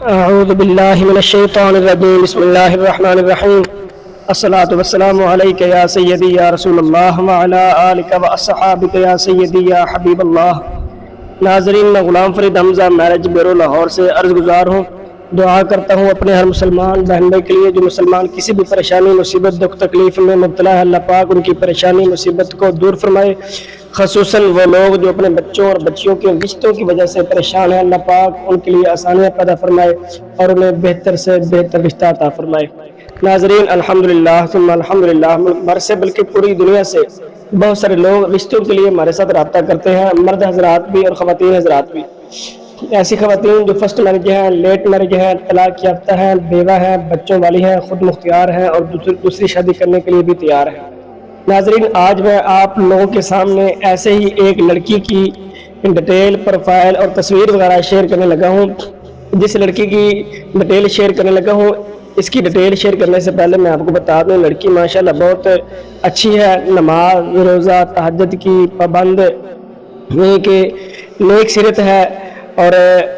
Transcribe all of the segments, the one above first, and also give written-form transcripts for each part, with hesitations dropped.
اعوذ باللہ من الشیطان الرجیم بسم اللہ الرحمن الرحیم الصلاۃ والسلام علیک یا سیدی یا رسول اللہ وعلی آلک واصحابک یا سیدی یا حبیب اللہ۔ ناظرین، میں غلام فرید حمزہ میرج بیورو لاہور سے عرض گزار ہوں۔ دعا کرتا ہوں اپنے ہر مسلمان بہن بھائی کے لیے جو مسلمان کسی بھی پریشانی مصیبت دکھ تکلیف میں مبتلا ہے، اللہ پاک ان کی پریشانی مصیبت کو دور فرمائے۔ خصوصاً وہ لوگ جو اپنے بچوں اور بچیوں کے رشتوں کی وجہ سے پریشان ہیں، اللہ پاک ان کے لیے آسانیاں پیدا فرمائے اور انہیں بہتر سے بہتر رشتہ عطا فرمائے۔ ناظرین، الحمدللہ ثم الحمدللہ، ملک بھر سے بلکہ پوری دنیا سے بہت سارے لوگ رشتوں کے لیے ہمارے ساتھ رابطہ کرتے ہیں، مرد حضرات بھی اور خواتین حضرات بھی۔ ایسی خواتین جو فرسٹ میرج ہیں، لیٹ میرج ہیں، طلاق یافتہ ہیں، بیوہ ہیں، بچوں والی ہیں، خود مختار ہیں اور دوسری شادی کرنے کے لیے بھی تیار ہیں۔ ناظرین، آج میں آپ لوگوں کے سامنے ایسے ہی ایک لڑکی کی ڈیٹیل پروفائل اور تصویر وغیرہ شیئر کرنے لگا ہوں۔ جس لڑکی کی ڈیٹیل شیئر کرنے لگا ہوں، اس کی ڈیٹیل شیئر کرنے سے پہلے میں آپ کو بتا دوں، لڑکی ماشاءاللہ بہت اچھی ہے، نماز روزہ تہجد کی پابند کہ نیک سیرت ہے اور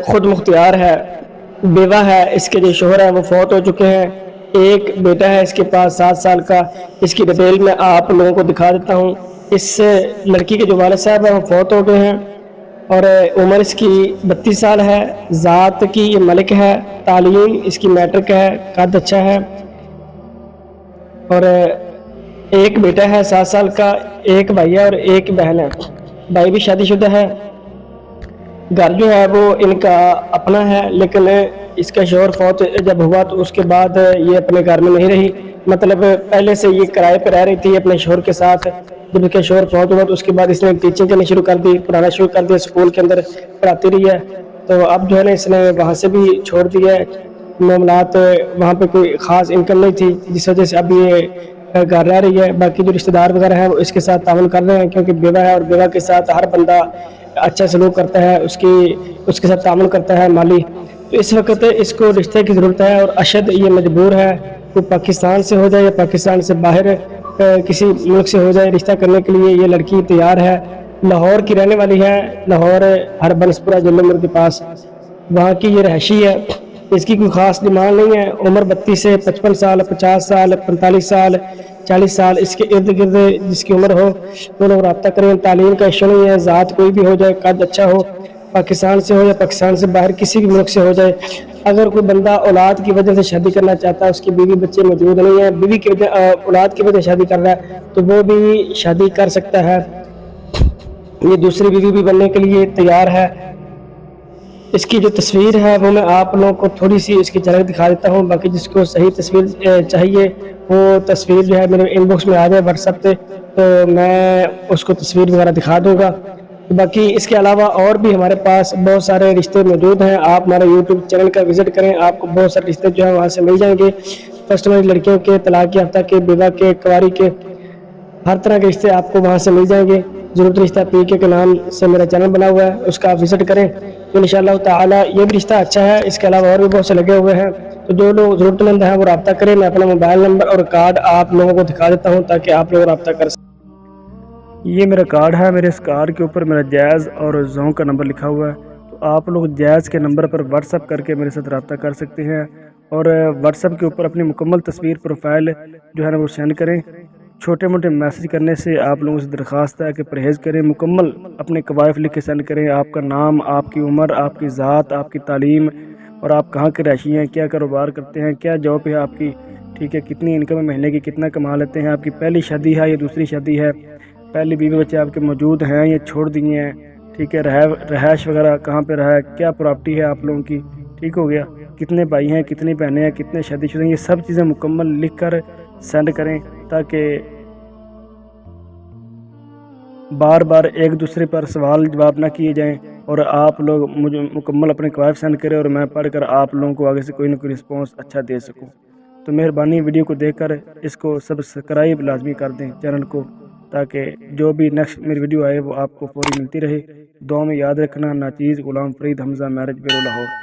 خود مختار ہے، بیوہ ہے۔ اس کے جو شوہر ہیں وہ فوت ہو چکے ہیں، ایک بیٹا ہے اس کے پاس 7 سال کا۔ اس کی ڈیٹیل میں آپ لوگوں کو دکھا دیتا ہوں۔ اس لڑکی کے جو والد صاحب ہیں وہ فوت ہو گئے ہیں اور عمر اس کی 32 سال ہے۔ ذات کی یہ ملک ہے، تعلیم اس کی میٹرک ہے، قد اچھا ہے اور ایک بیٹا ہے 7 سال کا، ایک بھائی ہے اور ایک بہن ہے۔ بھائی بھی شادی شدہ ہے۔ گھر جو ہے وہ ان کا اپنا ہے، لیکن اس کا شوہر فوت جب ہوا تو اس کے بعد یہ اپنے گھر میں نہیں رہی، مطلب پہلے سے یہ کرائے پہ رہ رہی تھی اپنے شوہر کے ساتھ۔ جب اس کا شوہر فوت ہوا تو اس کے بعد اس نے ٹیچنگ کرنی شروع کر دی، پڑھانا شروع کر دیا، اسکول کے اندر پڑھاتی رہی ہے۔ تو اب جو ہے نا اس نے وہاں سے بھی چھوڑ دیا ہے، معاملات وہاں پہ کوئی خاص انکم نہیں تھی، جس وجہ سے اب یہ گھر رہ رہی ہے۔ باقی جو رشتہ دار وغیرہ ہیں وہ اس کے ساتھ تعاون کر رہے ہیں، کیونکہ بیوہ ہے اور بیوہ کے ساتھ ہر بندہ اچھا سلوک کرتا ہے، اس کے ساتھ تعاون کرتا ہے مالی۔ تو اس وقت اس کو رشتے کی ضرورت ہے اور اشد یہ مجبور ہے، وہ پاکستان سے ہو جائے یا پاکستان سے باہر کسی ملک سے ہو جائے، رشتہ کرنے کے لیے یہ لڑکی تیار ہے۔ لاہور کی رہنے والی ہے، لاہور ہر بنسپورہ جلد کے پاس وہاں کی یہ رہائشی ہے۔ اس کی کوئی خاص ڈیمانڈ نہیں ہے۔ عمر 32 سے 55 سال، 50 سال، 45 سال، 40 سال اس کے ارد گرد جس کی عمر ہو وہ لوگ رابطہ کریں۔ تعلیم کا ایشو نہیں ہے، ذات کوئی بھی ہو جائے، قد اچھا ہو، پاکستان سے ہو یا پاکستان سے باہر کسی بھی ملک سے ہو جائے۔ اگر کوئی بندہ اولاد کی وجہ سے شادی کرنا چاہتا ہے، اس کی بیوی بچے موجود نہیں ہیں، بیوی کی وجہ اولاد کی وجہ سے شادی کر رہا ہے تو وہ بھی شادی کر سکتا ہے، یہ دوسری بیوی بھی بننے کے لیے تیار ہے۔ اس کی جو تصویر ہے وہ میں آپ لوگوں کو تھوڑی سی اس کی جھلک دکھا دیتا ہوں، باقی جس کو صحیح تصویر چاہیے وہ تصویر جو ہے میرے ان باکس میں آ جائے واٹس ایپ پہ، تو میں اس کو تصویر وغیرہ دکھا دوں گا۔ باقی اس کے علاوہ اور بھی ہمارے پاس بہت سارے رشتے موجود ہیں، آپ ہمارے یوٹیوب چینل کا وزٹ کریں، آپ کو بہت سارے رشتے جو ہیں وہاں سے مل جائیں گے۔ فرسٹ میرج لڑکیوں کے، طلاق یافتہ کے، بیوہ کے، کنواری کے، ہر طرح کے رشتے آپ کو وہاں سے مل جائیں گے۔ ضرورت رشتہ پی کے نام سے میرا چینل بنا ہوا ہے، اس کا آپ وزٹ کریں تو انشاءاللہ تعالی یہ بھی رشتہ اچھا ہے۔ اس کے علاوہ اور بھی بہت سے لگے ہوئے ہیں، تو جو لوگ ضرورت مند ہیں وہ رابطہ کریں۔ میں اپنا موبائل نمبر اور کارڈ آپ لوگوں کو دکھا دیتا ہوں تاکہ آپ لوگ رابطہ کر سکیں۔ یہ میرا کارڈ ہے، میرے اس کارڈ کے اوپر میرا جائز اور زوں کا نمبر لکھا ہوا ہے، تو آپ لوگ جائز کے نمبر پر واٹس ایپ کر کے میرے ساتھ رابطہ کر سکتے ہیں اور واٹس ایپ کے اوپر اپنی مکمل تصویر پروفائل جو ہے نا وہ سینڈ کریں۔ چھوٹے موٹے میسج کرنے سے آپ لوگوں سے درخواست ہے کہ پرہیز کریں، مکمل اپنے قوائف لکھ کے سینڈ کریں، آپ کا نام، آپ کی عمر، آپ کی ذات، آپ کی تعلیم اور آپ کہاں کے رہائشی ہیں، کیا کاروبار کرتے ہیں، کیا جاب ہے آپ کی، ٹھیک ہے، کتنی انکم ہے مہینے کی، کتنا کما لیتے ہیں، آپ کی پہلی شادی ہے یا دوسری شادی ہے، پہلی بیوی بچے آپ کے موجود ہیں یا چھوڑ دیے ہیں، ٹھیک ہے، رہائش وغیرہ کہاں پہ رہا ہے، کیا پراپرٹی ہے آپ لوگوں کی، ٹھیک ہو گیا، کتنے بھائی ہیں، کتنی بہنیں ہیں، کتنے شادی شدہ ہیں، یہ سب چیزیں مکمل لکھ کر سینڈ کریں تاکہ بار بار ایک دوسرے پر سوال جواب نہ کیے جائیں اور آپ لوگ مجھے مکمل اپنے قوائف سینڈ کریں اور میں پڑھ کر آپ لوگوں کو آگے سے کوئی نہ کوئی رسپانس اچھا دے سکوں۔ تو مہربانی ویڈیو کو دیکھ کر اس کو سبسکرائب لازمی کر دیں چینل کو، تاکہ جو بھی نیکسٹ میری ویڈیو آئے وہ آپ کو فوری ملتی رہے۔ دعا میں یاد رکھنا، ناچیز غلام فرید حمزہ میرج بیورو لاہور۔